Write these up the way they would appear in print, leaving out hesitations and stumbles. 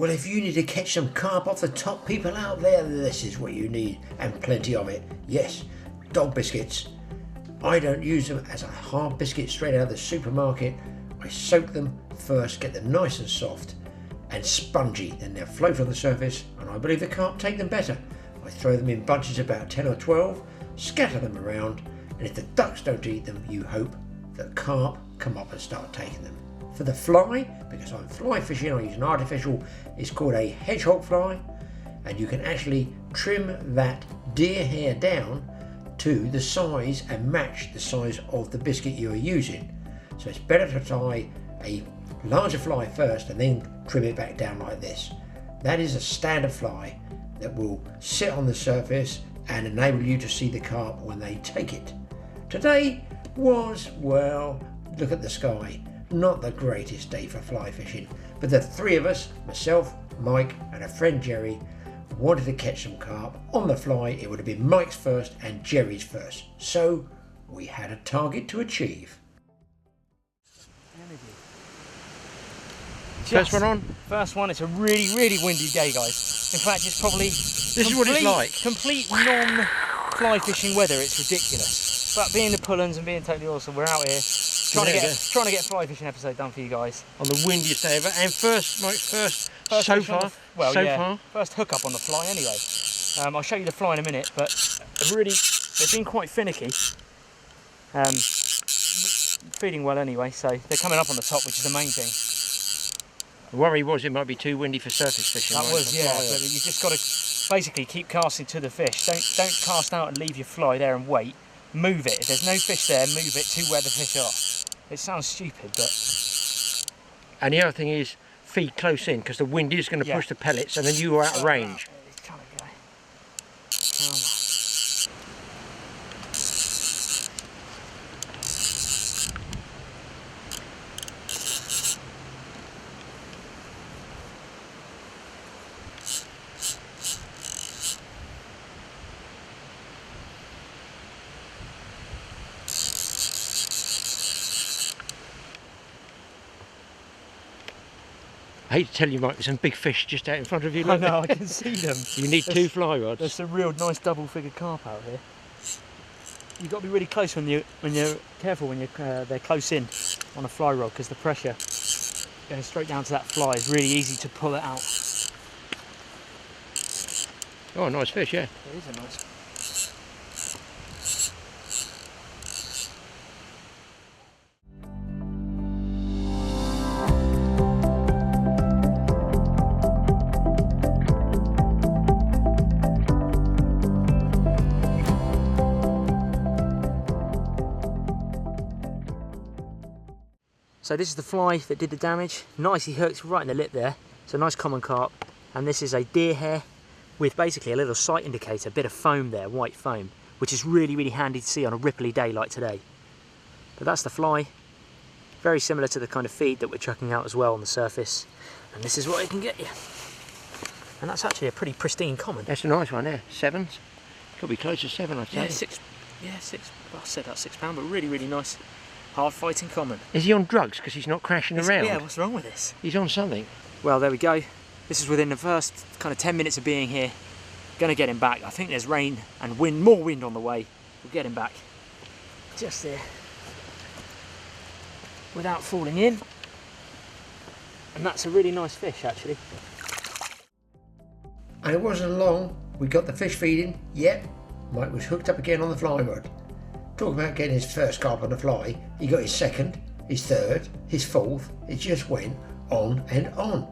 Well, if you need to catch some carp off the top, people out there, this is what you need, and plenty of it. Yes, dog biscuits. I don't use them as a hard biscuit straight out of the supermarket. I soak them first, get them nice and soft and spongy, then they'll float on the surface, and I believe the carp take them better. I throw them in bunches about 10 or 12, scatter them around, and if the ducks don't eat them, you hope the carp come up and start taking them. For the fly, because I'm fly fishing, I use an artificial, it's called a hedgehog fly, and you can actually trim that deer hair down to the size and match the size of the biscuit you are using. So it's better to tie a larger fly first and then trim it back down like this. That is a standard fly that will sit on the surface and enable you to see the carp when they take it. Today was, well, look at the sky. Not the greatest day for fly fishing, but the three of us, myself, Mike and a friend Jerry, wanted to catch some carp on the fly. It would have been Mike's first and Jerry's first, so we had a target to achieve. First one on? First one. It's a really, really windy day, guys. In fact, it's probably this is what it's like. Complete non-fly fishing weather. It's ridiculous. But being the Pullens and being totally awesome, we're out here trying to get a fly fishing episode done for you guys. On the windiest day ever, and first first hook up on the fly anyway. I'll show you the fly in a minute, but really, they've been quite finicky. Feeding well anyway, so they're coming up on the top, which is the main thing. The worry was it might be too windy for surface fishing. That was, yeah, but you just got to basically keep casting to the fish. Don't cast out and leave your fly there and wait. Move it. If there's no fish there, move it to where the fish are. It sounds stupid, but... And the other thing is, feed close in, because the wind is going to push the pellets and then you are out of range. Come on. I hate to tell you, Mike, there's some big fish just out in front of you. I know, I can see them. You need two fly rods. There's some real nice double-figured carp out here. You've got to be really close when you're careful when they're close in on a fly rod, because the pressure going straight down to that fly is really easy to pull it out. Oh, nice fish, yeah. It is a nice. So this is the fly that did the damage. Nicely hooked right in the lip there. It's a nice common carp. And this is a deer hair with basically a little sight indicator, a bit of foam there, white foam, which is really, really handy to see on a ripply day like today. But that's the fly. Very similar to the kind of feed that we're chucking out as well on the surface. And this is what it can get you. And that's actually a pretty pristine common. That's a nice one there. Sevens. Could be close to 7, I'd say. Yeah, six. Well, I said that's £6, but really, really nice. Hard fighting common. Is he on drugs because he's not crashing around? Yeah, what's wrong with this? He's on something. Well, there we go. This is within the first kind of 10 minutes of being here. Gonna get him back. I think there's rain and wind, more wind on the way. We'll get him back. Just there. Without falling in. And that's a really nice fish, actually. And it wasn't long, we got the fish feeding. Yep, Mike was hooked up again on the fly rod. Talk about getting his first carp on the fly. He got his second, his third, his fourth. It just went on and on.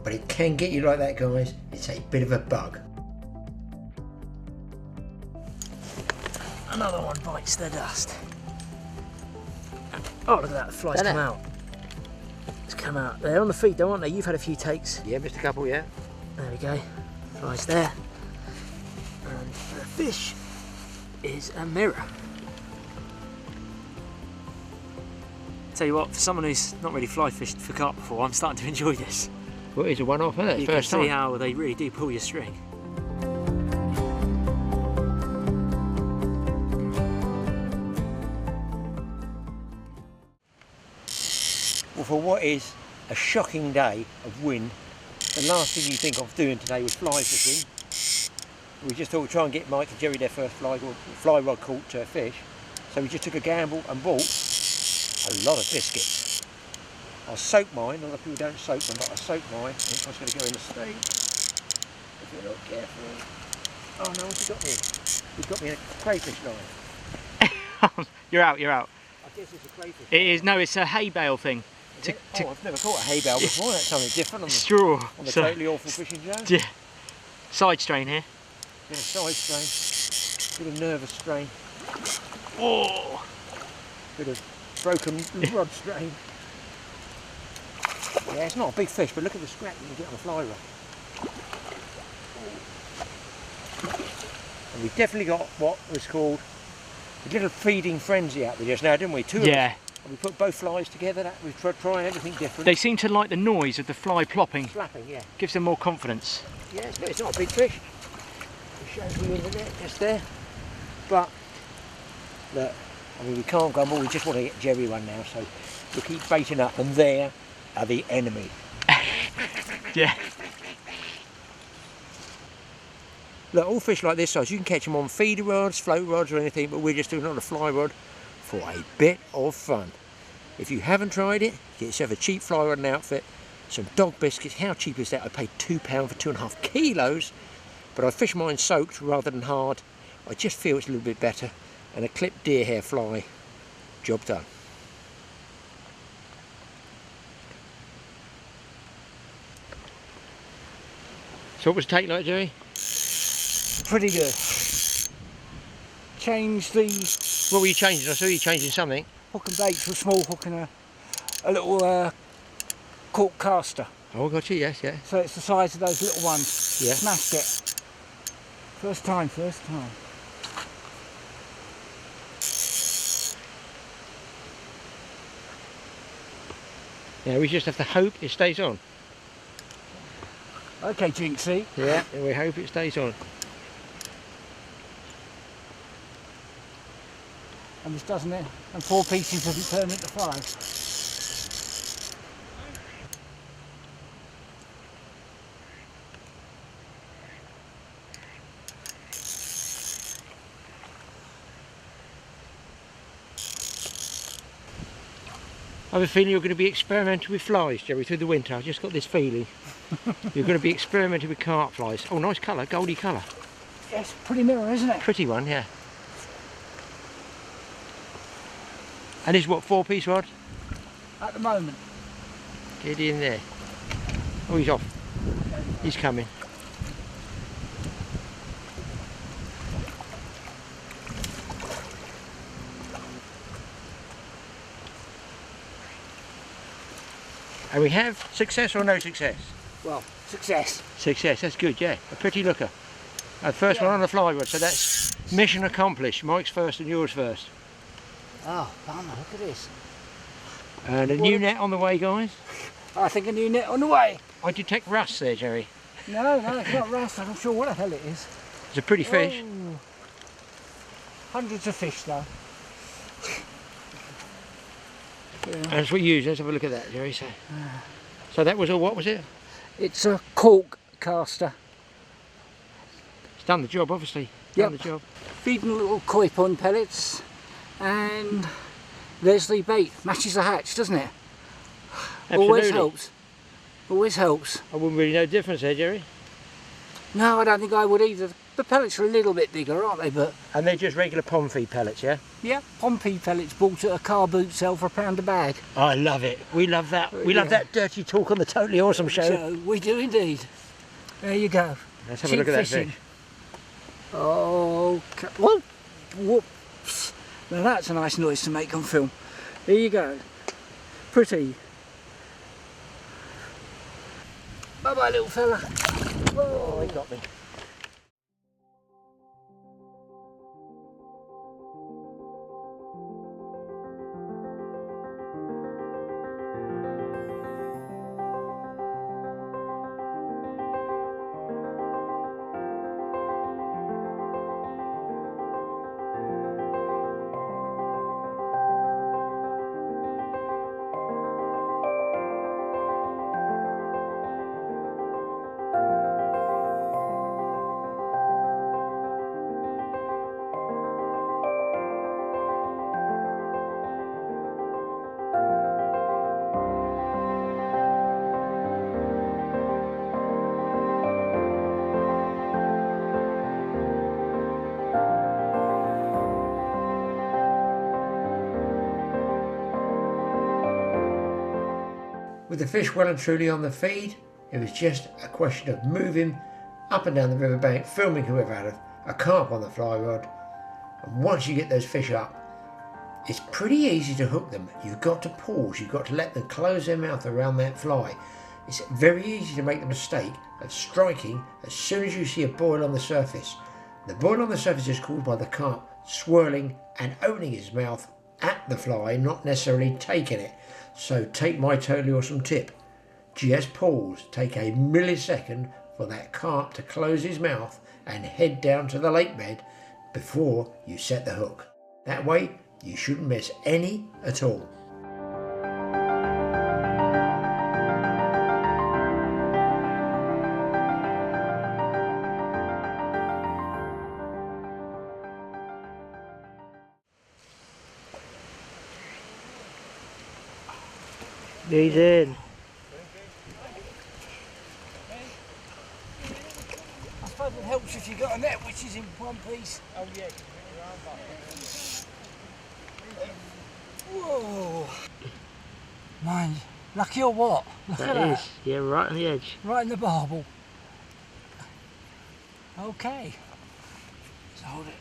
But it can get you like that, guys. It's a bit of a bug. Another one bites the dust. Oh, look at that, the fly's come out. It's come out. They're on the feet though, aren't they? You've had a few takes. Yeah, missed a couple, yeah. There we go. Fly's there. And the fish is a mirror. Tell you what, for someone who's not really fly fished for carp before, I'm starting to enjoy this. Well, it's a one-off, isn't it? You First can see time. how they really do pull your string. Well, for what is a shocking day of wind the last thing you think of doing today was fly fishing. We just thought we'd try and get Mike and Jerry their first fly rod caught fish. So we just took a gamble and bought a lot of biscuits. I soaked mine. A lot of people don't soak them, but I soaked mine. I think I was going to go in the state. If you're not careful. Oh no, what's he got me? He's got me a crayfish line. You're out, you're out. I guess it's a crayfish. It is, no, it's a hay bale thing. Oh, I've never caught a hay bale before. That's something different on the straw. On the Totally Awful Fishing Show. Yeah. Side strain here. Bit of side strain. Bit of nervous strain. Oh. Bit of broken rod strain. Yeah, it's not a big fish, but look at the scrap you can get on a fly rod. And we definitely got what was called a little feeding frenzy out there just now, didn't we? Two of us. And we put both flies together. We've tried trying everything different. They seem to like the noise of the fly plopping. Flapping, yeah. Gives them more confidence. Yeah, it's not a big fish. It shows you in the net just there. But look, I mean, we can't go more. We just want to get Jerry one now, so we'll keep baiting up, and there are the enemy. Yeah. Look, all fish like this size, you can catch them on feeder rods, float rods or anything, but we're just doing it on a fly rod for a bit of fun. If you haven't tried it, get yourself a cheap fly rod and outfit, some dog biscuits. How cheap is that? I paid £2 for 2.5 kilos, but I fish mine soaked rather than hard. I just feel it's a little bit better. And a clipped deer hair fly, job done. So what was the take like, Jerry? Pretty good. Changed the What were you changing? I saw you changing something. hook and bait to a small hook and a little cork caster. Oh, I got you, yes, yeah. So it's the size of those little ones. Yeah. Smashed it. First time, first time. Yeah, we just have to hope it stays on. Okay, Jinxie. Yeah, and we hope it stays on. And this doesn't it? And 4 pieces doesn't turn into 5. I have a feeling you're going to be experimenting with flies, Jerry, through the winter. I've just got this feeling. You're going to be experimenting with carp flies. Oh, nice colour, goldy colour. Yes, pretty mirror, isn't it? Pretty one, yeah. And this is what, 4-piece rod? At the moment. Get in there. Oh, he's off. He's coming. And we have success or no success? Well, success. Success, that's good, yeah. A pretty looker. First one on the fly rod, so that's mission accomplished. Mike's first and yours first. Oh, bummer, look at this. And a new net on the way, guys. I think a new net on the way. I detect rust there, Jerry. No, it's not rust. I'm not sure what the hell it is. It's a pretty fish. Oh. Hundreds of fish though. Yeah. And that's what you use. Let's have a look at that, Jerry. So that was all, what was it? It's a cork caster. It's done the job, obviously. Yep. Done the job. Feeding little koi pond pellets, and there's the bait. Matches the hatch, doesn't it? Absolutely. Always helps. Always helps. I wouldn't really know the difference there, Jerry. No, I don't think I would either. The pellets are a little bit bigger, aren't they? But And they're just regular pond feed pellets, yeah? yeah, Pompey pellets bought at a car boot sale for £1 a bag. I love it. We love that. We love that dirty talk on the Totally Awesome Show. So we do indeed. There you go. Let's have Cheap a look at that fishing. fish. Oh, whoa, whoops. Now that's a nice noise to make on film. There you go. Pretty. Bye bye, little fella. Whoa. Oh, he got me. With the fish well and truly on the feed, it was just a question of moving up and down the riverbank, filming whoever had a carp on the fly rod. And once you get those fish up, it's pretty easy to hook them. You've got to pause, you've got to let them close their mouth around that fly. It's very easy to make the mistake of striking as soon as you see a boil on the surface. The boil on the surface is caused by the carp swirling and opening his mouth at the fly, not necessarily taking it. So take my totally awesome tip. Just pause, take a millisecond for that carp to close his mouth and head down to the lake bed before you set the hook. That way you shouldn't miss any at all. He's in. I suppose it helps if you've got a net which is in one piece. Oh yeah. Whoa. Mind, lucky or what? Look at That is, yeah, right on the edge. Right in the barbel. Okay. Let's hold it.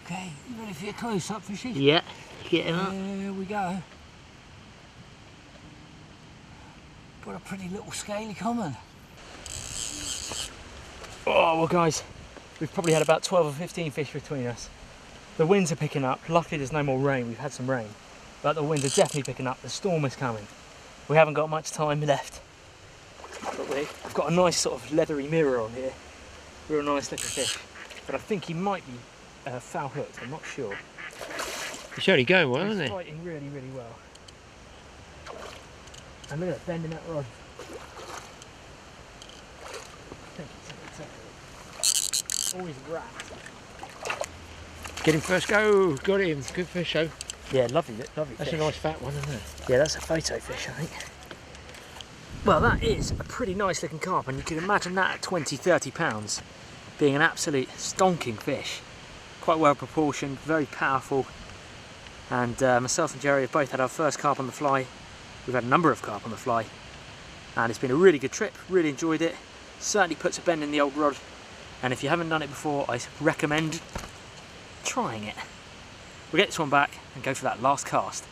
Okay, you ready for your close up, fishy? Yeah, get him up. Here we go. Got a pretty little scaly common. Oh, well guys, we've probably had about 12 or 15 fish between us. The winds are picking up. Luckily there's no more rain. We've had some rain, but the winds are definitely picking up. The storm is coming. We haven't got much time left. But we've got a nice sort of leathery mirror on here. Real nice looking fish. But I think he might be foul hooked. I'm not sure. He's only going well, isn't He's he? fighting really, really well. And look at that, bending that rod. Always wrapped. Get him first go. Got him. Good fish, though. Yeah, lovely That's fish. a nice fat one, isn't it? Yeah, that's a photo fish, I think. Well, that is a pretty nice looking carp, and you can imagine that at 20, 30 pounds being an absolute stonking fish. Quite well proportioned, very powerful. And myself and Jerry have both had our first carp on the fly. We've had a number of carp on the fly, and it's been a really good trip. Really enjoyed it. Certainly puts a bend in the old rod, and if you haven't done it before, I recommend trying it. We'll get this one back and go for that last cast.